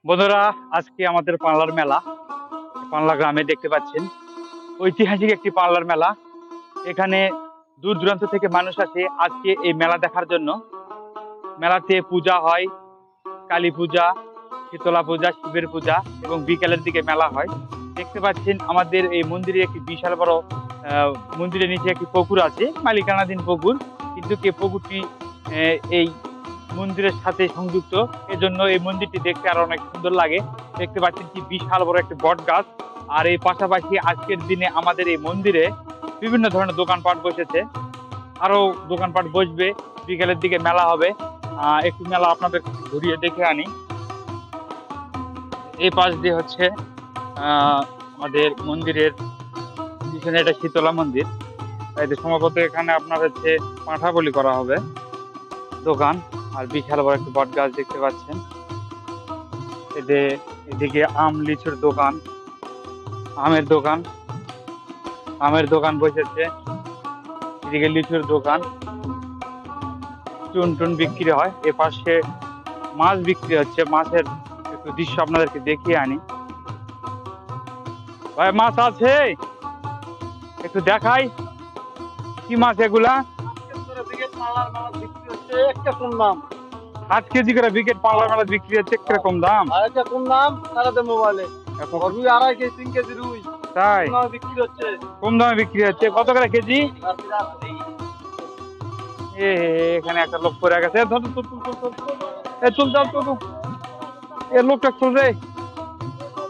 বন্ধুরা, আজকে আমাদের পানলার মেলা, পানলা গ্রামে দেখতে পাচ্ছেন ঐতিহাসিক একটি পানলার মেলা। এখানে দূর দূরান্ত থেকে মানুষ আসে আজকে এই মেলা দেখার জন্য। মেলাতে পূজা হয়, কালী পূজা, শীতলা পূজা, শিবের পূজা এবং বিকেলের দিকে মেলা হয়। দেখতে পাচ্ছেন আমাদের এই মন্দিরে একটি বিশাল বড় মন্দিরের নিচে একটি পুকুর আছে, মালিকানাধীন পুকুর, কিন্তু এই পুকুরটি এই মন্দিরের সাথে সংযুক্ত। এজন্য এই মন্দিরটি দেখতে আরো অনেক সুন্দর লাগে। দেখতে পাচ্ছেন কি বিশাল বড় একটি বট গাছ। আর এই পাশাপাশি আজকের দিনে আমাদের এই মন্দিরে বিভিন্ন ধরনের দোকানপাট বসেছে, আরো দোকানপাট বসবে। বিকেলের দিকে মেলা হবে। একটু মেলা আপনাদের ঘুরিয়ে দেখে আনি। এই পাশ দিয়ে হচ্ছে আমাদের মন্দিরের পিছনে এটা শীতলা মন্দির। তাই সম্ভবত এখানে আপনার হচ্ছে পাঁঠা বলি করা হবে দোকান। আর বিশাল বড় একটা বট গাছ দেখতে পাচ্ছেন। এদিকে আম লিচুর দোকান, আমের দোকান বসেছে। এদিকে লিচুর দোকান, টুন টুন বিক্রি হয়। এ পাশে মাছ বিক্রি হচ্ছে। মাছের একটু দৃশ্য আপনাদেরকে দেখিয়ে আনি। ভাই, মাছ আছে? একটু দেখাই কি মাছ এগুলা। 7 কেজি করে বিকেট পাল্লা মেলা বিক্রি হচ্ছে, কিরকম দাম? তাই কম দামে বিক্রি হচ্ছে। কত করে কেজি? এখানে একটা লোক পড়ে গেছে। লোকটা চল রে,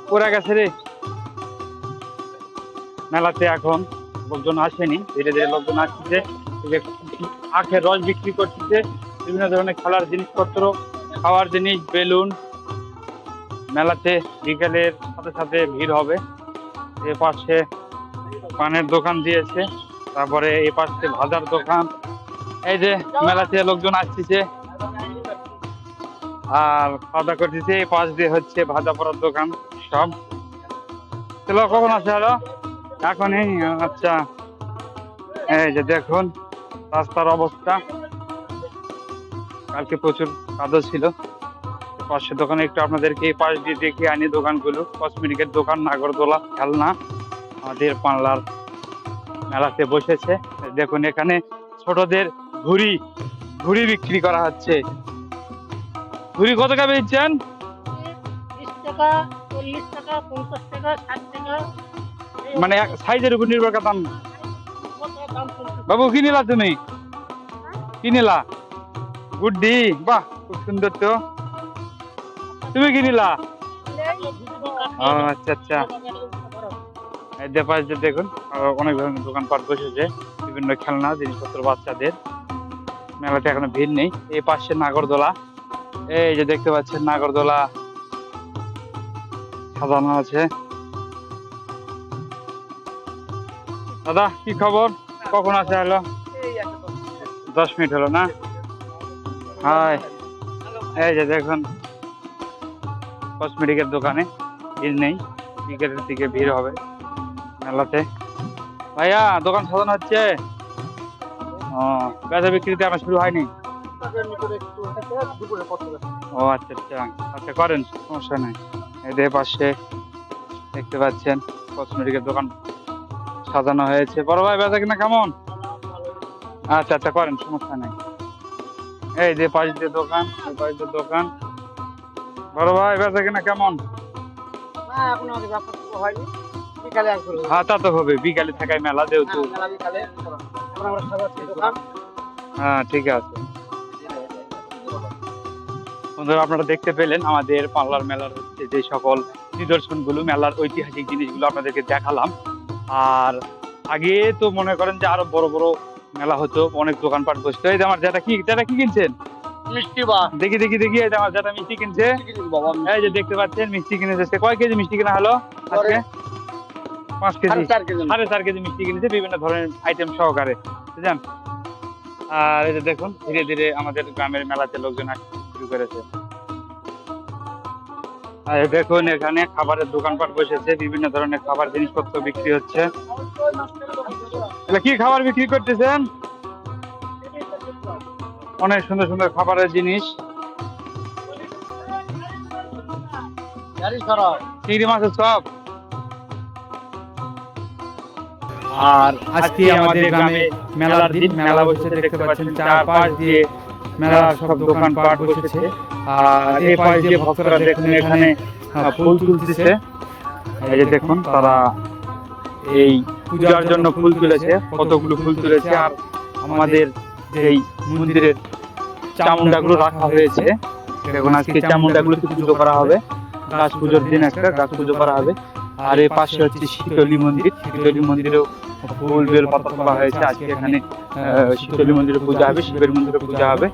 পড়ে গেছে রে। মেলাতে এখন লোকজন আসেনি, ধীরে ধীরে লোকজন আসছে। আখের রস বিক্রি করতেছে, বিভিন্ন ধরনের খেলার জিনিসপত্র, খাওয়ার জিনিস, বেলুন। মেলাতে বিকেলের সাথে সাথে ভিড় হবে। এ পাশে পানের দোকান দিয়েছে, তারপরে এ পাশে ভাজার দোকান। এই যে মেলাতে লোকজন আসতেছে আর খাওয়া দাওয়া করতেছে। এই পাশ দিয়ে হচ্ছে ভাজা পড়ার দোকান সব। চলো, কখন আছে? হলো এখনই? আচ্ছা, এই যে দেখুন রাস্তার অবস্থা। কালকে প্রচুর কাদা ছিল। পাশের দোকানে একটু আপনাদেরকে এই পাশ দিয়ে দেখে আনি দোকানগুলো। কসমেটিকের দোকান, নাগরদোলা, খেলনা আমাদের পানলার মেলাতে বসেছে। দেখুন এখানে ছোটদের ঘুড়ি বিক্রি করা হচ্ছে। ঘুড়ি কত টাকা বেচছেন? 30 টাকা, 40 টাকা, 50 টাকা, 60 টাকা। মানে সাইজের উপর নির্ভর করে দাম। বাবু, কি নিলা তুমি? কি নিলা? গুড্ডি, বাহ, খুব সুন্দর তো। তুমি কি নিলা? আচ্ছা আচ্ছা। দেখুন অনেক ধরনের দোকানপাট বসেছে, বিভিন্ন খেলনা জিনিসপত্র বাচ্চাদের। মেলাতে এখনো ভিড় নেই। এই পাশে নাগরদোলা, এই যে দেখতে পাচ্ছেন নাগরদোলা সাজানো আছে। দাদা, কি খবর? কখন আসা হলো? 10 মিনিট হলো না? হাই, এই যে দেখুন কসমেটিকের দোকানে ভিড় নেই, বিকেলের দিকে ভিড় হবে মেলাতে। ভাইয়া, দোকান সাজানো হচ্ছে? ও, বেচা বিক্রিতে আমার শুরু হয়নি? ও আচ্ছা আচ্ছা আচ্ছা, করেন, সমস্যা নাই। এদের পাশে দেখতে পাচ্ছেন কসমেটিকের দোকান সাজানো হয়েছে। বড় ভাই, বেচা কিনা কেমন? আচ্ছা আচ্ছা, করেন, সমস্যা নাই। এই যে পাশ দিয়ে দোকান, এই পাশ দিয়ে দোকান। বড় ভাই, বেচা কিনা কেমন? হ্যাঁ, তা তো হবে, বিকালে থাকায় মেলা যেহেতু। হ্যাঁ, ঠিক আছে। বন্ধুরা, আপনারা দেখতে পেলেন আমাদের পানলার মেলার হচ্ছে যে সকল নিদর্শনগুলো, মেলার ঐতিহাসিক জিনিসগুলো আপনাদেরকে দেখালাম। আর আগে তো মনে করেন যে আরো বড় বড় মেলা হতো, অনেক দোকানপাট বসতো। এই যে আমার যেটা কি কিনছেন? মিষ্টি। দেখি দেখি দেখি, এই যে আমার যেটা মিষ্টি কিনছে। এই যে দেখতে পাচ্ছেন মিষ্টি কিনেছে। কয় কেজি মিষ্টি কিনা হলো আজকে? 5 কেজি, 4.5 কেজি মিষ্টি কিনেছে, বিভিন্ন ধরনের আইটেম সহকারে, বুঝলেন। আর এই যে দেখুন ধীরে ধীরে আমাদের গ্রামের মেলাতে লোকজন আসতে শুরু করেছে। আর দেখুন এখানে খাবারের দোকানপাট বসেছে, বিভিন্ন ধরনের খাবার জিনিসপত্র বিক্রি হচ্ছে। কি খাবার বিক্রি করতেছেন? অনেক সুন্দর সুন্দর খাবারের জিনিস। চিংড়ি মাছের চপ। আর আজকে আমাদের গ্রামে মেলার দিন, মেলা বসেছে দেখতে পাচ্ছেন, চারপাশ দিয়ে মেলার সব দোকানপাট বসেছে। আর এই পাশ দিয়ে ভক্তরা দেখুন এখানে ফুল তুলতেছে। এই যে দেখুন তারা এই পূজার জন্য ফুল তুলেছে, কতগুলো ফুল তুলেছে। আর আমাদের এই মন্দিরের চামুন্ডাগুলো রাখা হয়েছে। দেখুন আজকে চামুন্ডাগুলোকে পুজো করা হবে, গাছ পুজোর দিন একটা গাছ পুজো করা হবে। আর এই পাশে হচ্ছে শীতলী মন্দির, শীতলী মন্দিরেও ফুল বেল পাতা তোলা হয়েছে। আজকে এখানে শীতলী মন্দিরে পূজা হবে, শিবের মন্দিরে পূজা হবে।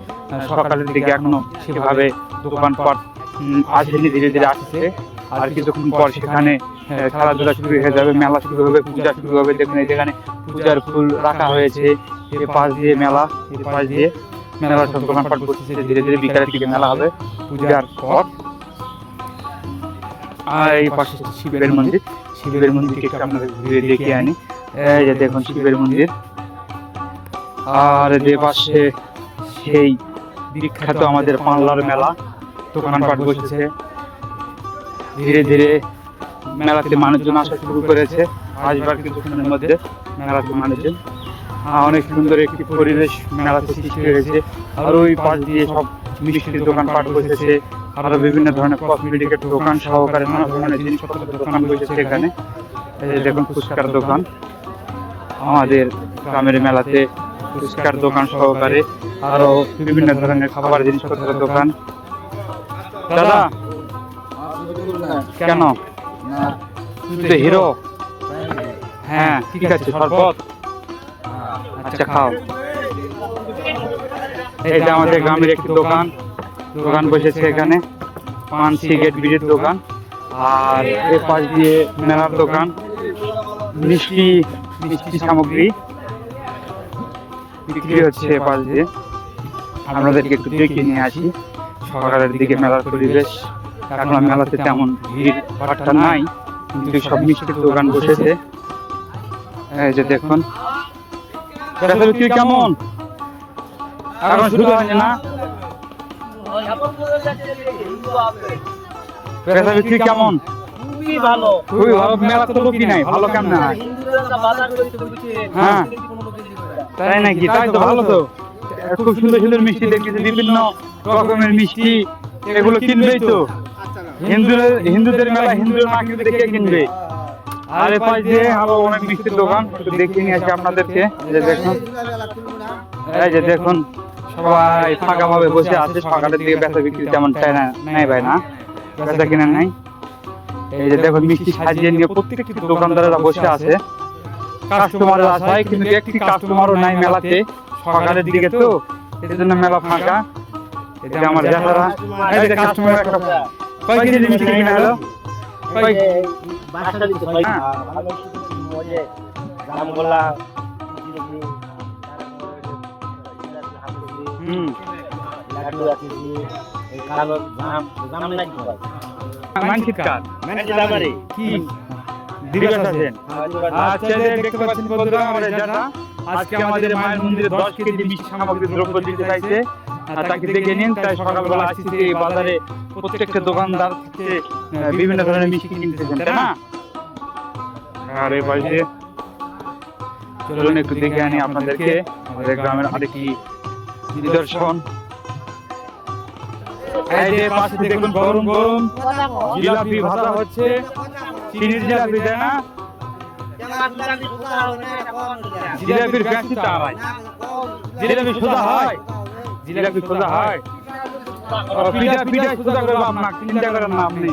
সকালের দিকে এখনো সেভাবে দোকানপাট আসেনি, ধীরে ধীরে আসছে। আর কিছুক্ষণ পর সেখানে খেলাধুলা শুরু হয়ে যাবে, মেলা শুরু হবে, পূজা শুরু হবে। দেখুন এখানে পূজার ফুল রাখা হয়েছে। এ পাশ দিয়ে মেলা, এ পাশ দিয়ে মেলার সব দোকানপাট বসেছে। ধীরে ধীরে বিকালের দিকে মেলা হবে পূজার পর। আর এই পাশে শিবের মন্দির, শিবের মন্দিরকে একটু আপনাদের ঘুরে দেখে আনি। এই যে দেখুন শিবের মন্দির। আর যে পাশে সেই বিখ্যাত আমাদের পানলার মেলা, দোকানপাট বসেছে। ধীরে ধীরে মেলাতে মানুষজন আসা শুরু করেছে। আসবার কিছুক্ষণের মধ্যে মেলাতে মানুষজন, অনেক সুন্দর একটি পরিবেশ মেলাতে সৃষ্টি হয়েছে। আর ওই পাশ দিয়ে সব মিষ্টির দোকানপাট বসেছে, আরো বিভিন্ন ধরনের কসমেটিকের দোকান সহকারে নানা ধরনের জিনিসপত্রের দোকান বসেছে এখানে। এই দেখুন ফুচকার দোকান, আমাদের গ্রামের মেলাতে ফুচকার দোকান সহকারে আরো বিভিন্ন ধরনের খাবার জিনিসপত্রের দোকান। দাদা কেন তুই তো হিরো? হ্যাঁ ঠিক আছে, শরবত। আচ্ছা খাও। এই যে আমাদের গ্রামের একটি দোকান, দোকান বসেছে এখানে, পান সিগারেট বিড়ির দোকান। আর এ পাশ দিয়ে মেলার দোকান, মিষ্টি মিষ্টি সামগ্রী বিক্রি হচ্ছে এ পাশ দিয়ে। আপনাদেরকে একটু দেখে নিয়ে আসি সকালের দিকে মেলার পরিবেশ। এখন মেলাতে তেমন ভিড় ভাট্টা নাই, কিন্তু সব মিষ্টির দোকান বসেছে। এই যে দেখুন বেচা বিক্রি কেমন? এখন শুরু হয়নি না? বেচা বিক্রি কেমন? খুবই ভালো। খুবই ভালো। মেলা তো লোকই নাই, ভালো কেমন হয়? হ্যাঁ তাই নাকি? তাই তো ভালো তো। খুব সুন্দর সুন্দর মিষ্টি দেখতেছি, বিভিন্ন রকমের মিষ্টি। এগুলো কিনবেই তো, হিন্দুদের মেলা, হিন্দুদের না কিনবে দেখে কিনবে। আর এ পাশ দিয়ে আরো অনেক মিষ্টির দোকান, একটু দেখিয়ে নিয়ে আসি আপনাদেরকে। এই যে দেখুন, এই যে দেখুন সবাই ফাঁকা ভাবে বসে আছে। সকালের দিকে বেচা বিক্রি তেমন চাই না, নাই ভাই না, বেচা কিনা নাই। এই যে দেখুন মিষ্টি সাজিয়ে নিয়ে প্রত্যেকটি দোকানদারেরা বসে আছে কাস্টমারের আশায়, কিন্তু একটি কাস্টমারও নাই মেলাতে সকালের দিকে তো, এই জন্য মেলা ফাঁকা। এটা আমার যারা এই যে কাস্টমার একটা কয় কেজি মিষ্টি কিনা হলো? কয় বাসা দিতে হয় না, ভালো মজে জামগোলা লাড্ডু আছে, এই কালো জাম নাই তো মানসিক কাজ আমারে কি দিবস আছেন। আচ্ছা দেখতে পাচ্ছেন বন্ধুরা, আমরা যারা আজকে আমাদের মায়ের মন্দিরে 10 কেজি মিষ্টি সামগ্রী দ্রব্য দিতে চাইছে, তাকে দেখে নিন। তাই সকালবেলা আসছি এই বাজারে, প্রত্যেকটা দোকানদার থেকে বিভিন্ন ধরনের মিষ্টি কিনতেছেন, তাই না? আর এই পাশে চলুন একটু দেখে আনি আপনাদেরকে আমাদের গ্রামের আরেকটি নিদর্শন। এই যে পাশে দেখুন গরম গরম জিলাপি ভাজা হচ্ছে, চিনির জিলাপি, তাই না? জিলাপির ফ্যান্সি তারাই, জিলাপি সোজা হয়, জিলাপি সোজা হয়। পিঠা পিঠা সোজা করবো আপনার, চিন্তা করেন না আপনি।